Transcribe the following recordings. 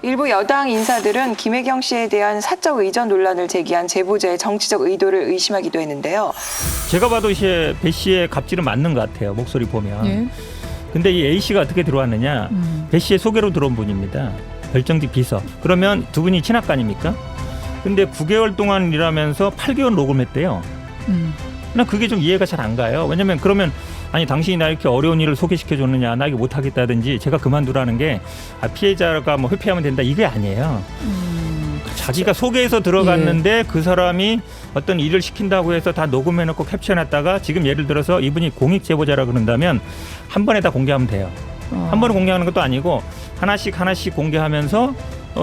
일부 여당 인사들은 김혜경 씨에 대한 사적 의전 논란을 제기한 제보자의 정치적 의도를 의심하기도 했는데요. 제가 봐도 이제 배 씨의 갑질은 맞는 것 같아요. 목소리 보면. 예. 근데 이 A 씨가 어떻게 들어왔느냐. 배 씨의 소개로 들어온 분입니다. 별정직 비서. 그러면 두 분이 친합 아닙니까? 근데 9개월 동안 일하면서 8개월 녹음했대요. 난 그게 좀 이해가 잘 안 가요. 왜냐면 그러면 아니 당신이 나 이렇게 어려운 일을 소개시켜줬느냐, 나 이거 못하겠다든지 제가 그만두라는 게 피해자가 뭐 회피하면 된다 이게 아니에요. 자기가 소개해서 들어갔는데 그 사람이 어떤 일을 시킨다고 해서 다 녹음해놓고 캡처해놨다가 지금 예를 들어서 이분이 공익 제보자라 그런다면 한 번에 다 공개하면 돼요. 한 번에 공개하는 것도 아니고 하나씩 공개하면서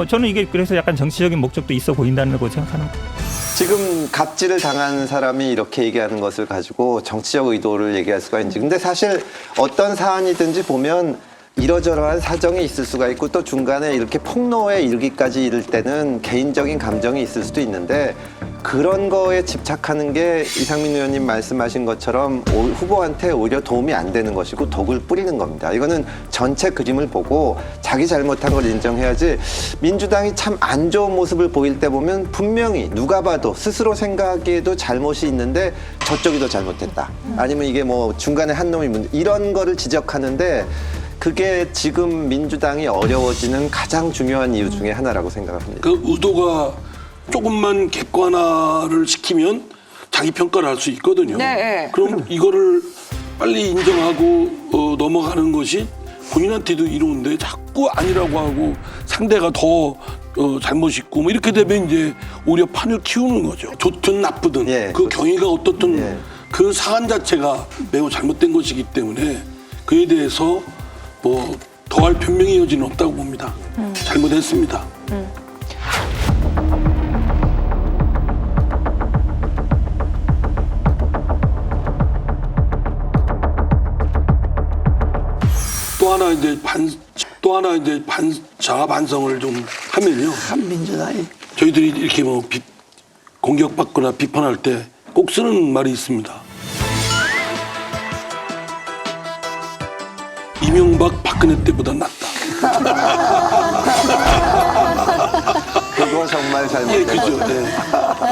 저는 이게 그래서 약간 정치적인 목적도 있어 보인다는 거 생각하는 거예요. 지금 갑질을 당한 사람이 이렇게 얘기하는 것을 가지고 정치적 의도를 얘기할 수가 있는지. 근데 사실 어떤 사안이든지 보면 이러저러한 사정이 있을 수가 있고 또 중간에 이렇게 폭로에 이르기까지 이를 때는 개인적인 감정이 있을 수도 있는데 그런 거에 집착하는 게 이상민 의원님 말씀하신 것처럼 후보한테 오히려 도움이 안 되는 것이고 독을 뿌리는 겁니다. 이거는 전체 그림을 보고 자기 잘못한 걸 인정해야지. 민주당이 참 안 좋은 모습을 보일 때 보면 분명히 누가 봐도 스스로 생각하기에도 잘못이 있는데 저쪽이 더 잘못했다. 아니면 이게 뭐 중간에 한 놈이 이런 거를 지적하는데 그게 지금 민주당이 어려워지는 가장 중요한 이유 중에 하나라고 생각합니다. 그 의도가 조금만 객관화를 시키면 자기 평가를 할 수 있거든요. 네. 그럼 이거를 빨리 인정하고 넘어가는 것이 본인한테도 이로운데 자꾸 아니라고 하고 상대가 더 잘못 있고 뭐 이렇게 되면 이제 오히려 판을 키우는 거죠. 좋든 나쁘든 예, 그 그렇죠. 경위가 어떻든 예. 그 사안 자체가 매우 잘못된 것이기 때문에 그에 대해서 뭐 더할 변명의 여지는 없다고 봅니다. 잘못했습니다. 또 하나 이제 자아 반성을 좀 하면요. 민주당이 저희들이 이렇게 뭐 공격받거나 비판할 때 꼭 쓰는 말이 있습니다. 이명박 박근혜 때보다 낫다. 그거 정말 예, 잘못된 그죠. 거죠.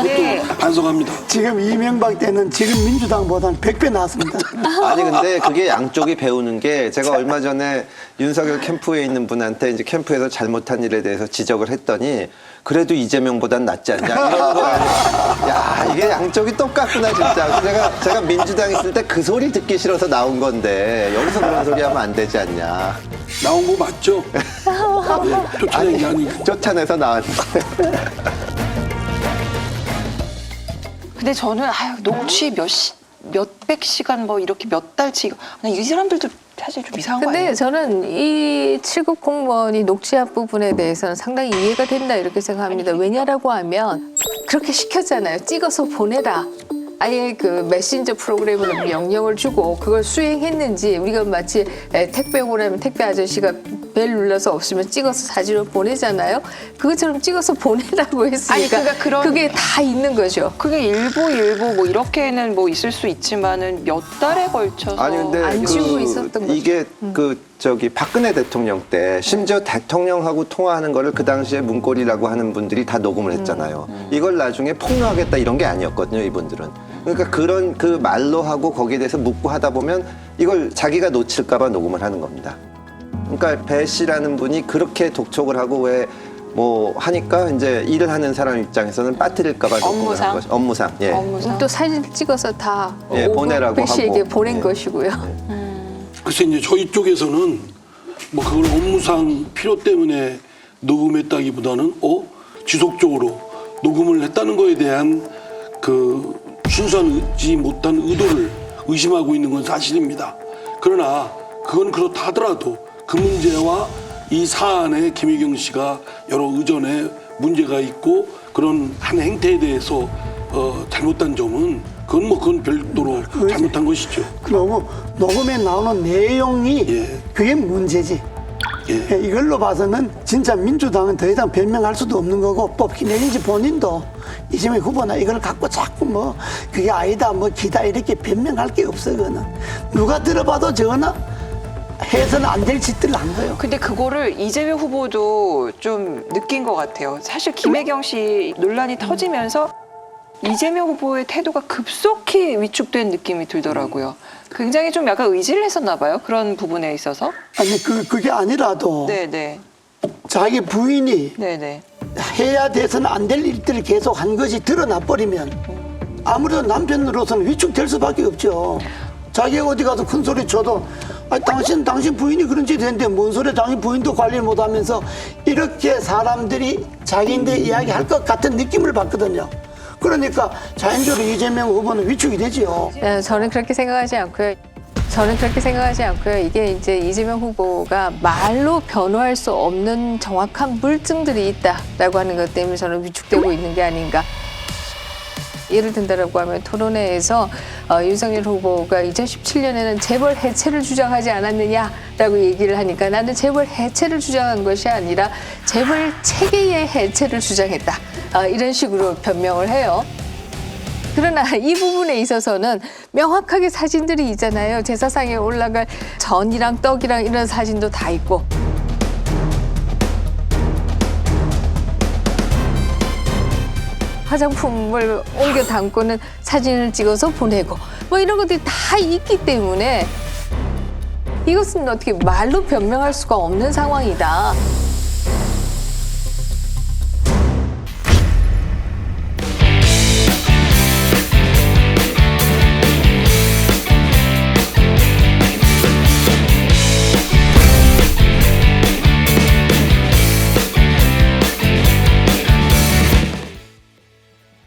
네. 그것도 반성합니다. 지금 이명박 때는 지금 민주당보다는 100배 나았습니다. 아니 근데 그게 양쪽이 배우는 게 제가 얼마 전에 윤석열 캠프에 있는 분한테 이제 캠프에서 잘못한 일에 대해서 지적을 했더니 그래도 이재명보단 낫지 않냐 이런 거 아니에요. 야 이게 양쪽이 똑같구나 진짜. 제가 민주당 있을 때 그 소리 듣기 싫어서 나온 건데 여기서 그런 소리 하면 안 되지 않냐. 나온 거 맞죠? 쫓아낸 게 아니고. 쫓아내서 나왔는데. 근데 저는 녹취 몇백 시간 뭐 이렇게 몇 달치 이 사람들도 사실 좀 이상한 거 아니에요? 근데 저는 이 7급 공무원이 녹취한 부분에 대해서는 상당히 이해가 된다 이렇게 생각합니다. 왜냐라고 하면 그렇게 시켰잖아요. 찍어서 보내라. 아예 그 메신저 프로그램으로 명령을 주고 그걸 수행했는지 우리가 마치 택배 보내면 택배 아저씨가 벨 눌러서 없으면 찍어서 사진을 보내잖아요. 그것처럼 찍어서 보내라고 했으니까 그러니까 그게 다 있는 거죠. 그게 일부 뭐 이렇게는 뭐 있을 수 있지만은 몇 달에 걸쳐서 아니 근데 안 지우고 있었던 거죠. 이게 박근혜 대통령 때 심지어 대통령하고 통화하는 거를 그 당시에 문고리라고 하는 분들이 다 녹음을 했잖아요. 이걸 나중에 폭로하겠다 이런 게 아니었거든요, 이분들은. 그러니까 그런 그 말로 하고 거기에 대해서 묻고 하다 보면 이걸 자기가 놓칠까 봐 녹음을 하는 겁니다. 그러니까 배 씨라는 분이 그렇게 독촉을 하고 왜 뭐 하니까 이제 일을 하는 사람 입장에서는 빠뜨릴까 봐 녹음을 한 거죠. 업무상. 예. 또 사진 찍어서 다 예, 보내라고 배 씨에게 하고. 보낸 예. 것이고요. 글쎄 이제 저희 쪽에서는 뭐 그걸 업무상 필요 때문에 녹음했다기보다는 지속적으로 녹음을 했다는 거에 대한 그 순수하지 못한 의도를 의심하고 있는 건 사실입니다. 그러나 그건 그렇다 하더라도 그 문제와 이 사안에 김혜경 씨가 여러 의전에 문제가 있고 그런 한 행태에 대해서 잘못한 점은 그건 별도로 잘못한 것이죠. 그리고 녹음에 나오는 내용이 예. 그게 문제지. 예. 이걸로 봐서는 진짜 민주당은 더 이상 변명할 수도 없는 거고 뽑기 내린지 본인도 이재명 후보나 이걸 갖고 자꾸 뭐 그게 아니다 뭐 기다 이렇게 변명할 게 없어. 그거는 누가 들어봐도 저거는 해서는 안 될 짓들을 한 거예요. 근데 그거를 이재명 후보도 좀 느낀 것 같아요. 사실 김혜경 씨 논란이 터지면서 이재명 후보의 태도가 급속히 위축된 느낌이 들더라고요. 굉장히 좀 약간 의지를 했었나 봐요. 그런 부분에 있어서. 아니 그게 아니라도 네네. 자기 부인이 네네. 해야 돼서는 안 될 일들을 계속 한 것이 드러나 버리면 아무래도 남편으로서는 위축될 수밖에 없죠. 자기가 어디 가서 큰 소리 쳐도 당신 부인이 그런 짓 했는데 뭔 소리야, 당신 부인도 관리를 못하면서 이렇게 사람들이 자기인데 이야기할 것 같은 느낌을 받거든요. 그러니까 자연적으로 이재명 후보는 위축이 되지요. 저는 그렇게 생각하지 않고요. 이게 이제 이재명 후보가 말로 변호할 수 없는 정확한 물증들이 있다라고 하는 것 때문에 저는 위축되고 있는 게 아닌가. 예를 든다라고 하면 토론회에서 윤석열 후보가 2017년에는 재벌 해체를 주장하지 않았느냐라고 얘기를 하니까 나는 재벌 해체를 주장한 것이 아니라 재벌 체계의 해체를 주장했다. 이런 식으로 변명을 해요. 그러나 이 부분에 있어서는 명확하게 사진들이 있잖아요. 제사상에 올라갈 전이랑 떡이랑 이런 사진도 다 있고. 화장품을 옮겨 담고는 사진을 찍어서 보내고 뭐 이런 것들이 다 있기 때문에 이것은 어떻게 말로 변명할 수가 없는 상황이다.